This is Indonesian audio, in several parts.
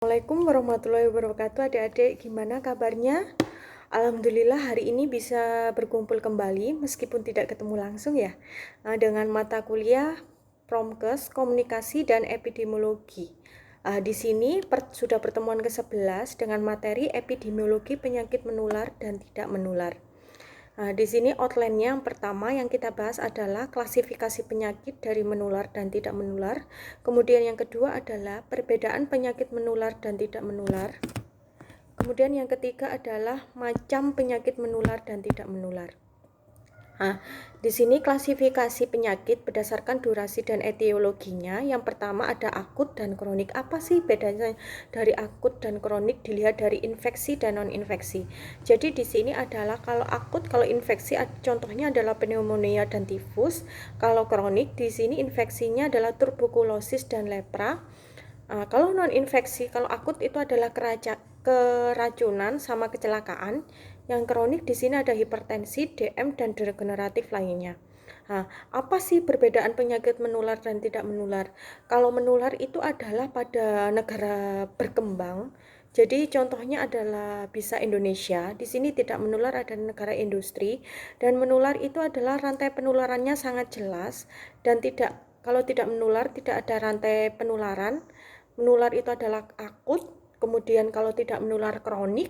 Assalamualaikum warahmatullahi wabarakatuh. Adik-adik, gimana kabarnya? Alhamdulillah hari ini bisa berkumpul kembali meskipun tidak ketemu langsung ya, dengan mata kuliah Promkes Komunikasi dan Epidemiologi. Di sini sudah pertemuan ke-11 dengan materi epidemiologi penyakit menular dan tidak menular. Di sini outline-nya yang pertama yang kita bahas adalah klasifikasi penyakit dari menular dan tidak menular. Kemudian yang kedua adalah perbedaan penyakit menular dan tidak menular. Kemudian yang ketiga adalah macam penyakit menular dan tidak menular. Di sini klasifikasi penyakit berdasarkan durasi dan etiologinya. Yang pertama ada akut dan kronik. Apa sih bedanya dari akut dan kronik? Dilihat dari infeksi dan non-infeksi. Jadi di sini adalah kalau akut, kalau infeksi contohnya adalah pneumonia dan tifus. Kalau kronik di sini infeksinya adalah tuberkulosis dan lepra. Kalau non-infeksi, kalau akut itu adalah keracunan sama kecelakaan. Yang kronik di sini ada hipertensi, DM, dan degeneratif lainnya. Apa sih perbedaan penyakit menular dan tidak menular? Kalau menular itu adalah pada negara berkembang. Jadi contohnya adalah bisa Indonesia. Di sini tidak menular ada negara industri, dan menular itu adalah rantai penularannya sangat jelas dan kalau tidak menular tidak ada rantai penularan. Menular itu adalah akut, kemudian kalau tidak menular kronik,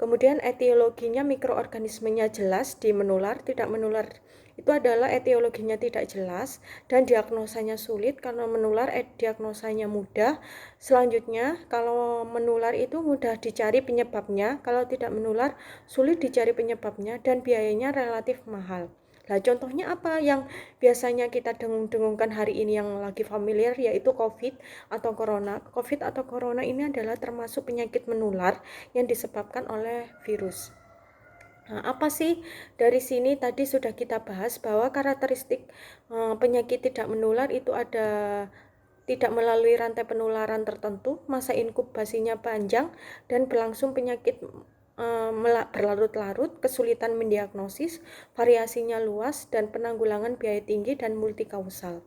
kemudian etiologinya mikroorganismenya jelas di menular. Tidak menular itu adalah etiologinya tidak jelas dan diagnosanya sulit. Karena menular diagnosanya mudah. Selanjutnya kalau menular itu mudah dicari penyebabnya, kalau tidak menular sulit dicari penyebabnya dan biayanya relatif mahal. Nah, contohnya apa yang biasanya kita dengung-dengungkan hari ini yang lagi familiar, yaitu COVID atau Corona. COVID atau Corona ini adalah termasuk penyakit menular yang disebabkan oleh virus. Apa sih dari sini tadi sudah kita bahas bahwa karakteristik penyakit tidak menular itu ada tidak melalui rantai penularan tertentu, masa inkubasinya panjang, dan berlangsung penyakit berlarut-larut, kesulitan mendiagnosis, variasinya luas, dan penanggulangan biaya tinggi dan multikausal.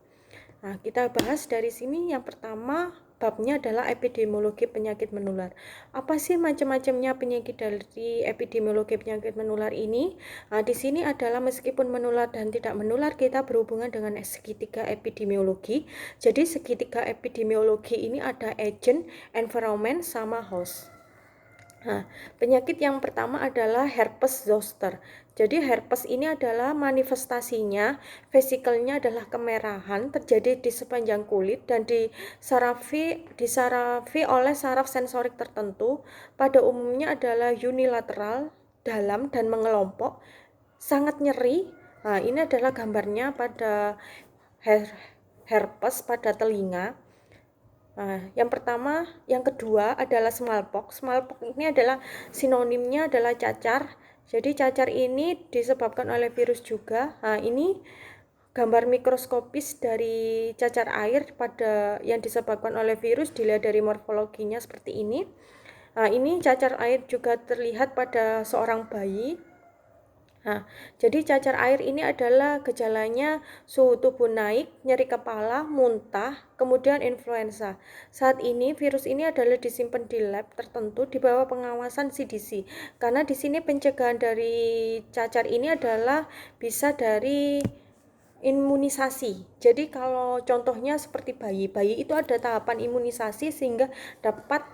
Kita bahas dari sini. Yang pertama babnya adalah epidemiologi penyakit menular. Apa sih macam-macamnya penyakit dari epidemiologi penyakit menular ini? Di sini adalah meskipun menular dan tidak menular, kita berhubungan dengan segitiga epidemiologi. Jadi segitiga epidemiologi ini ada agent, environment, sama host. Penyakit yang pertama adalah herpes zoster. Jadi herpes ini adalah manifestasinya, vesikelnya adalah kemerahan, terjadi di sepanjang kulit dan disarafi oleh saraf sensorik tertentu. Pada umumnya adalah unilateral, dalam dan mengelompok, sangat nyeri. Ini adalah gambarnya pada herpes pada telinga. Yang kedua adalah smallpox. Smallpox ini adalah sinonimnya adalah cacar. Jadi cacar ini disebabkan oleh virus juga. Ini gambar mikroskopis dari cacar air yang disebabkan oleh virus, dilihat dari morfologinya seperti ini. Ini cacar air juga terlihat pada seorang bayi. Jadi cacar air ini adalah gejalanya suhu tubuh naik, nyeri kepala, muntah, kemudian influenza. Saat ini virus ini adalah disimpan di lab tertentu di bawah pengawasan CDC. Karena di sini pencegahan dari cacar ini adalah bisa dari imunisasi. Jadi kalau contohnya seperti bayi itu ada tahapan imunisasi sehingga dapat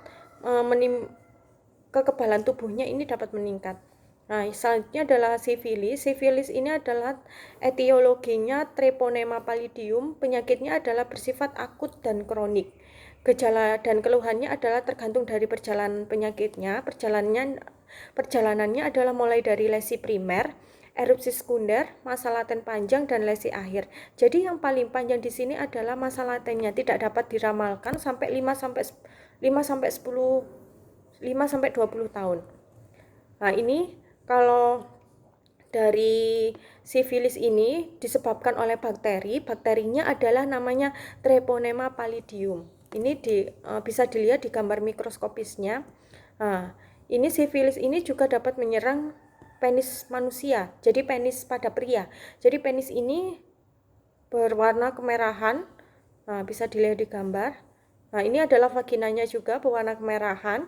kekebalan tubuhnya ini dapat meningkat. Selanjutnya adalah sifilis. Sifilis ini adalah etiologinya Treponema pallidum. Penyakitnya adalah bersifat akut dan kronik. Gejala dan keluhannya adalah tergantung dari perjalanan penyakitnya. Perjalanannya adalah mulai dari lesi primer, erupsi sekunder, masa laten panjang, dan lesi akhir. Jadi yang paling panjang di sini adalah masa latennya, tidak dapat diramalkan sampai 5 sampai 20 tahun. Ini kalau dari sifilis ini disebabkan oleh bakterinya adalah namanya Treponema pallidum. Ini bisa dilihat di gambar mikroskopisnya. Ini sifilis ini juga dapat menyerang penis manusia, jadi penis pada pria. Jadi penis ini berwarna kemerahan, bisa dilihat di gambar. Nah, ini adalah vaginanya juga berwarna kemerahan.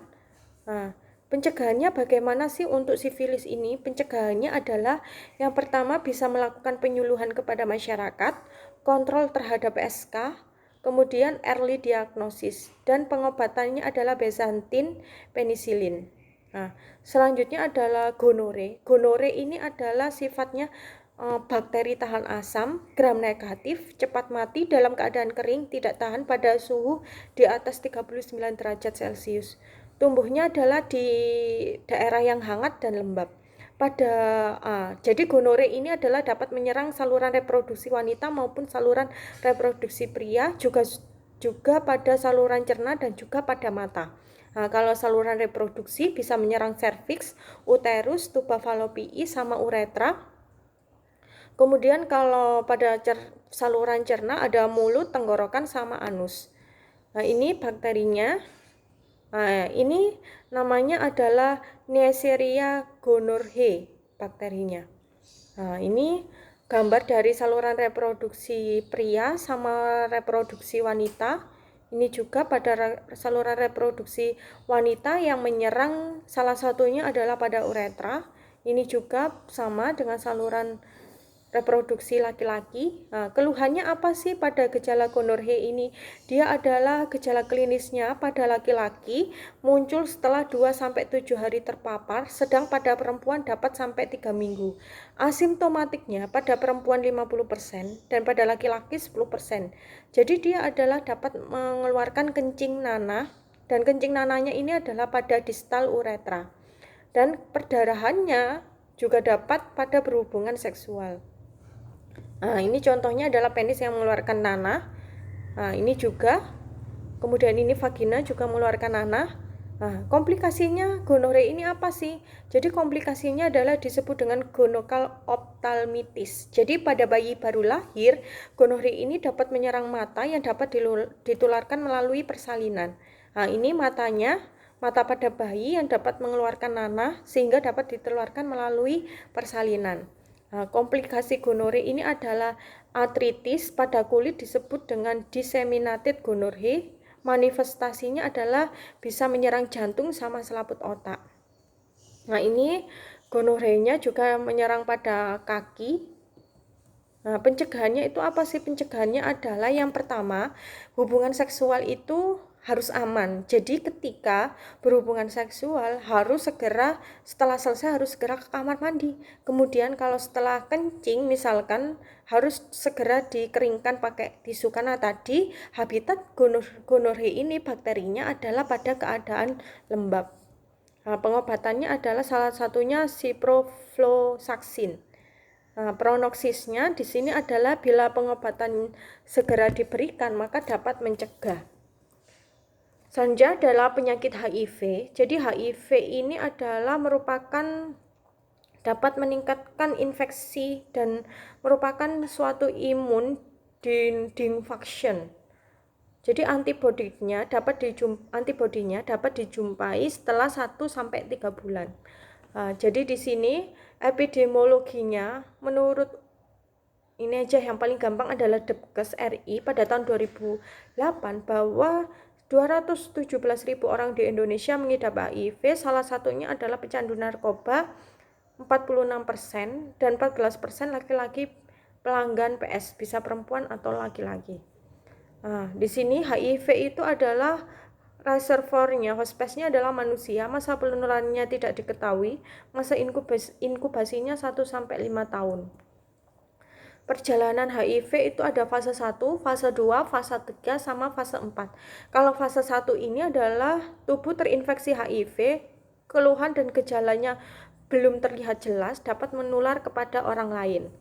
Nah, pencegahannya bagaimana sih untuk sifilis ini? Pencegahannya adalah yang pertama bisa melakukan penyuluhan kepada masyarakat, kontrol terhadap SK, kemudian early diagnosis, dan pengobatannya adalah besantin, penisilin. Nah, selanjutnya adalah gonore. Gonore ini adalah sifatnya bakteri tahan asam, gram negatif, cepat mati dalam keadaan kering, tidak tahan pada suhu di atas 39 derajat Celcius. Tumbuhnya adalah di daerah yang hangat dan lembab. Jadi gonore ini adalah dapat menyerang saluran reproduksi wanita maupun saluran reproduksi pria, juga pada saluran cerna dan juga pada mata. Nah, kalau saluran reproduksi bisa menyerang serviks, uterus, tuba falopii, sama uretra. Kemudian kalau pada saluran cerna ada mulut, tenggorokan, sama anus. Nah, ini bakterinya. Nah, ini namanya adalah Neisseria gonorrhoeae bakterinya. Nah, ini gambar dari saluran reproduksi pria sama reproduksi wanita. Ini juga pada saluran reproduksi wanita yang menyerang salah satunya adalah pada uretra. Ini juga sama dengan saluran reproduksi laki-laki. Nah, keluhannya apa sih pada gejala gonorrhea ini? Dia adalah gejala klinisnya pada laki-laki muncul setelah 2-7 hari terpapar, sedang pada perempuan dapat sampai 3 minggu. Asimptomatiknya pada perempuan 50% dan pada laki-laki 10%. Jadi dia adalah dapat mengeluarkan kencing nanah, dan kencing nanahnya ini adalah pada distal uretra. Dan perdarahannya juga dapat pada berhubungan seksual. Nah, ini contohnya adalah penis yang mengeluarkan nanah. Nah, ini juga. Kemudian ini vagina juga mengeluarkan nanah. Nah, komplikasinya gonorrhea ini apa sih? Jadi komplikasinya adalah disebut dengan gonokal ophthalmitis. Jadi pada bayi baru lahir, gonorrhea ini dapat menyerang mata yang dapat ditularkan melalui persalinan. Nah, ini matanya, mata pada bayi yang dapat mengeluarkan nanah sehingga dapat ditularkan melalui persalinan. Nah, komplikasi gonorrhea ini adalah artritis pada kulit disebut dengan disseminated gonorrhea. Manifestasinya adalah bisa menyerang jantung sama selaput otak. Nah, ini gonorrhea juga menyerang pada kaki. Nah, pencegahannya itu apa sih? Pencegahannya adalah yang pertama, hubungan seksual itu harus aman. Jadi ketika berhubungan seksual setelah selesai harus segera ke kamar mandi. Kemudian kalau setelah kencing misalkan harus segera dikeringkan pakai tisu, karena tadi habitat gonorrhea ini bakterinya adalah pada keadaan lembab. Nah, pengobatannya adalah salah satunya ciprofloxacin. Nah, prognosisnya di sini adalah bila pengobatan segera diberikan maka dapat mencegah. Selanjutnya adalah penyakit HIV. Jadi HIV ini adalah dapat meningkatkan infeksi dan merupakan suatu imun dysfunction. Jadi antibodinya dapat dijumpai setelah 1-3 bulan. Nah, jadi di sini epidemiologinya menurut ini aja yang paling gampang adalah Depkes RI pada tahun 2008 bahwa 217.000 orang di Indonesia mengidap HIV, salah satunya adalah pecandu narkoba 46% dan 14% laki-laki pelanggan PS, bisa perempuan atau laki-laki. Nah, di sini HIV itu adalah reservoirnya, hospesnya adalah manusia, masa penularannya tidak diketahui, masa inkubasinya 1-5 tahun. Perjalanan HIV itu ada fase 1, fase 2, fase 3, sama fase 4. Kalau fase 1 ini adalah tubuh terinfeksi HIV, keluhan dan gejalanya belum terlihat jelas, dapat menular kepada orang lain.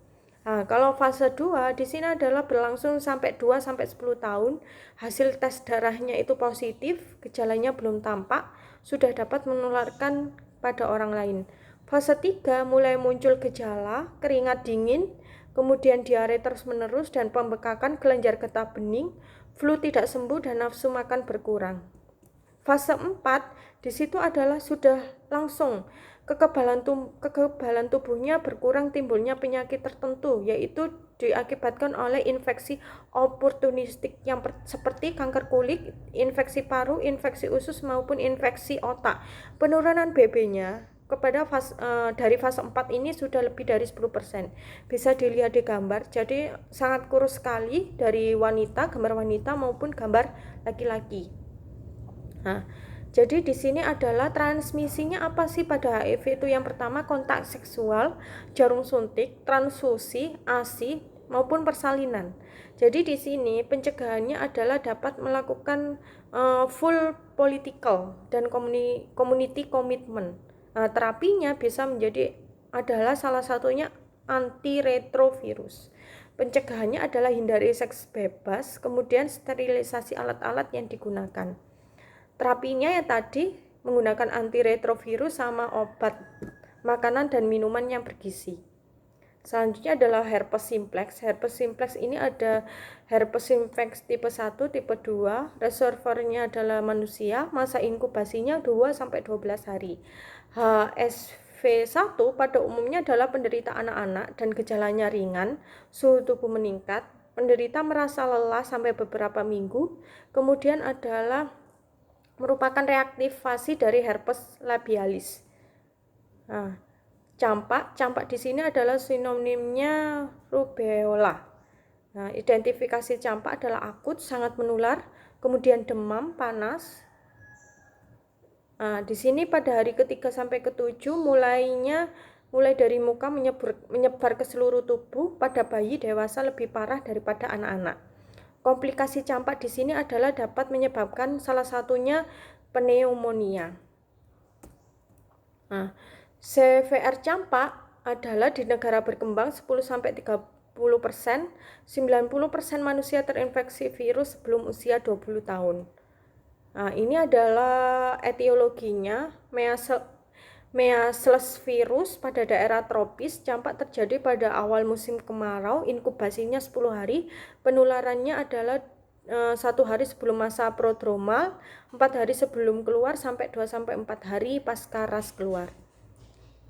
Nah, kalau fase 2 di sini adalah berlangsung sampai 2-10 tahun, hasil tes darahnya itu positif, gejalanya belum tampak, sudah dapat menularkan pada orang lain. Fase 3 mulai muncul gejala, keringat dingin, kemudian diare terus-menerus dan pembekakan kelenjar getah bening, flu tidak sembuh dan nafsu makan berkurang. Fase 4 di situ adalah sudah langsung kekebalan tubuhnya berkurang, timbulnya penyakit tertentu, yaitu diakibatkan oleh infeksi oportunistik yang seperti kanker kulit, infeksi paru, infeksi usus maupun infeksi otak. Penurunan BB-nya dari fase 4 ini sudah lebih dari 10%. Bisa dilihat di gambar, jadi sangat kurus sekali dari wanita, gambar wanita maupun gambar laki-laki. Nah, jadi di sini adalah transmisinya apa sih pada HIV itu? Yang pertama kontak seksual, jarum suntik, transfusi, ASI maupun persalinan. Jadi di sini pencegahannya adalah dapat melakukan full political dan community commitment. Terapinya bisa adalah salah satunya antiretrovirus. Pencegahannya adalah hindari seks bebas, kemudian sterilisasi alat-alat yang digunakan. Terapinya ya tadi menggunakan antiretrovirus sama obat, makanan dan minuman yang bergizi. Selanjutnya adalah herpes simplex. Herpes simplex ini ada herpes simplex tipe 1, tipe 2. Reservoirnya adalah manusia, masa inkubasinya 2-12 hari. HSV1 pada umumnya adalah penderita anak-anak dan gejalanya ringan, suhu tubuh meningkat, penderita merasa lelah sampai beberapa minggu. Kemudian adalah merupakan reaktivasi dari herpes labialis. Nah, campak di sini adalah sinonimnya rubeola. Nah, identifikasi campak adalah akut, sangat menular, kemudian demam, panas. Nah, di sini pada hari ke-3 sampai ke-7 mulai dari muka menyebar ke seluruh tubuh, pada bayi dewasa lebih parah daripada anak-anak. Komplikasi campak di sini adalah dapat menyebabkan salah satunya pneumonia. Nah, CVR campak adalah di negara berkembang 10-30%, 90% manusia terinfeksi virus sebelum usia 20 tahun. Nah, ini adalah etiologinya. Measles virus pada daerah tropis, campak terjadi pada awal musim kemarau, inkubasinya 10 hari, penularannya adalah 1 hari sebelum masa prodromal, 4 hari sebelum keluar, sampai 2-4 hari pasca ras keluar.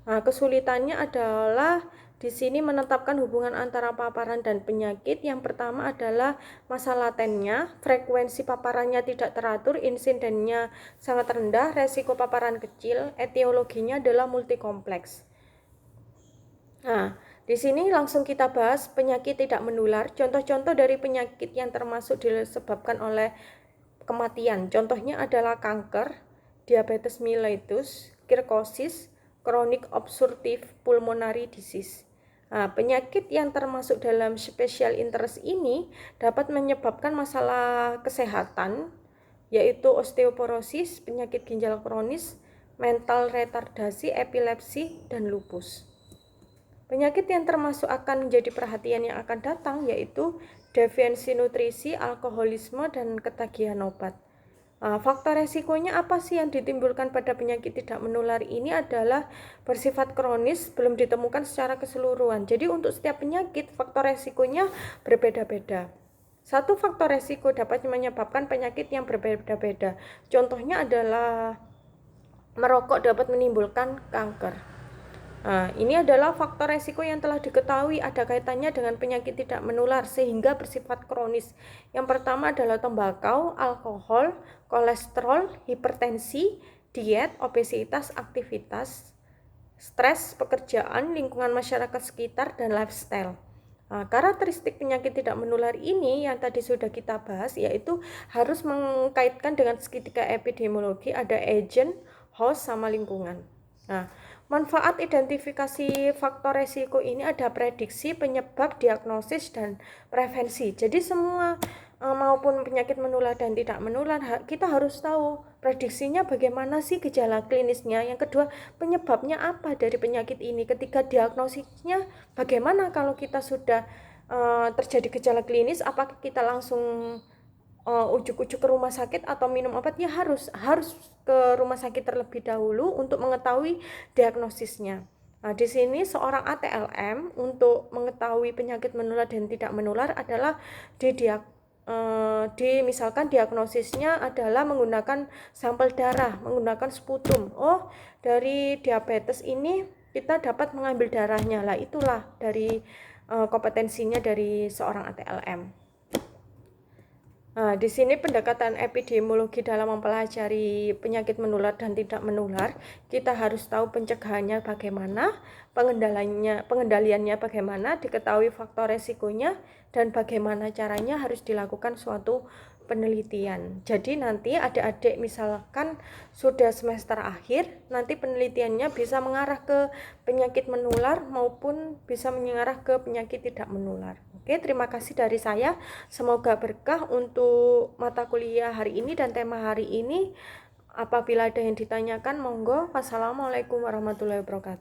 Nah, kesulitannya adalah di sini menetapkan hubungan antara paparan dan penyakit. Yang pertama adalah masa latennya, frekuensi paparannya tidak teratur, insidennya sangat rendah, resiko paparan kecil, etiologinya adalah multikompleks. Nah, di sini langsung kita bahas penyakit tidak menular. Contoh-contoh dari penyakit yang termasuk disebabkan oleh kematian. Contohnya adalah kanker, diabetes mellitus, kirkosis, chronic obstructive pulmonary disease. Nah, penyakit yang termasuk dalam special interest ini dapat menyebabkan masalah kesehatan, yaitu osteoporosis, penyakit ginjal kronis, mental retardasi, epilepsi, dan lupus. Penyakit yang termasuk akan menjadi perhatian yang akan datang yaitu deviansi nutrisi, alkoholisme, dan ketagihan obat. Faktor resikonya apa sih yang ditimbulkan pada penyakit tidak menular ini adalah bersifat kronis, belum ditemukan secara keseluruhan. Jadi untuk setiap penyakit faktor resikonya berbeda-beda. Satu faktor resiko dapat menyebabkan penyakit yang berbeda-beda. Contohnya adalah merokok dapat menimbulkan kanker. Nah, ini adalah faktor resiko yang telah diketahui ada kaitannya dengan penyakit tidak menular sehingga bersifat kronis. Yang pertama adalah tembakau, alkohol, kolesterol, hipertensi, diet, obesitas, aktivitas, stres, pekerjaan, lingkungan masyarakat sekitar, dan lifestyle. Nah, karakteristik penyakit tidak menular ini yang tadi sudah kita bahas yaitu harus mengkaitkan dengan segitiga epidemiologi, ada agent, host, sama lingkungan. Nah, manfaat identifikasi faktor resiko ini ada prediksi, penyebab, diagnosis, dan prevensi. Jadi semua maupun penyakit menular dan tidak menular, kita harus tahu prediksinya bagaimana sih gejala klinisnya. Yang kedua, penyebabnya apa dari penyakit ini. Ketiga, diagnosisnya bagaimana kalau kita sudah terjadi gejala klinis, apakah kita langsung ujuk-ujuk ke rumah sakit atau minum obat? Ya harus ke rumah sakit terlebih dahulu untuk mengetahui diagnosisnya. Nah, di sini seorang ATLM untuk mengetahui penyakit menular dan tidak menular adalah misalkan diagnosisnya adalah menggunakan sampel darah, menggunakan sputum. Oh, dari diabetes ini kita dapat mengambil darahnya. Lah itulah dari kompetensinya dari seorang ATLM. Nah, di sini pendekatan epidemiologi dalam mempelajari penyakit menular dan tidak menular, kita harus tahu pencegahannya bagaimana, pengendaliannya bagaimana, diketahui faktor resikonya, dan bagaimana caranya harus dilakukan suatu penelitian. Jadi nanti adik-adik misalkan sudah semester akhir, nanti penelitiannya bisa mengarah ke penyakit menular maupun bisa mengarah ke penyakit tidak menular. Oke, terima kasih dari saya. Semoga berkah untuk mata kuliah hari ini dan tema hari ini. Apabila ada yang ditanyakan, monggo. Wassalamualaikum warahmatullahi wabarakatuh.